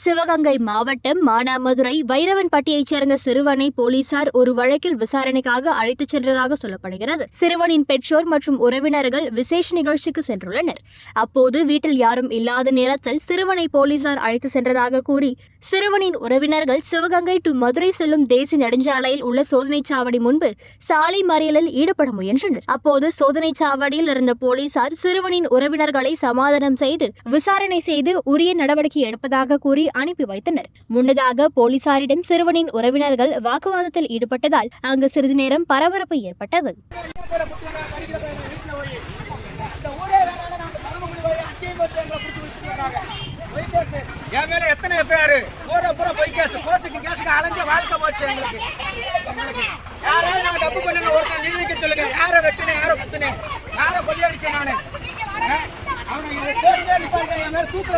சிவகங்கை மாவட்டம் மானாமதுரை வைரவன்பட்டியைச் சேர்ந்த சிறுவனை போலீசார் ஒரு வழக்கில் விசாரணைக்காக அழைத்துச் சென்றதாக சொல்லப்படுகிறது. சிறுவனின் பெற்றோர் மற்றும் உறவினர்கள் விசேஷ நிகழ்ச்சிக்கு சென்றுள்ளனர். அப்போது வீட்டில் யாரும் இல்லாத நேரத்தில் சிறுவனை போலீசார் அழைத்து சென்றதாக கூறி சிறுவனின் உறவினர்கள் சிவகங்கை டு மதுரை செல்லும் தேசிய நெடுஞ்சாலையில் உள்ள சோதனைச் சாவடி முன்பு சாலை மறியலில் ஈடுபட முயன்றனர். அப்போது சோதனைச் சாவடியில் இருந்த போலீசார் சிறுவனின் உறவினர்களை சமாதானம் செய்து விசாரணை செய்து உரிய நடவடிக்கை எடுப்பதாக கூறி அனுப்பி வைத்தனர். முன்னதாக போலீசாரிடம் சிறுவனின் உறவினர்கள் வாக்குவாதத்தில் ஈடுபட்டதால் அங்கு சிறிது நேரம் பரபரப்பு ஏற்பட்டது. தூக்கில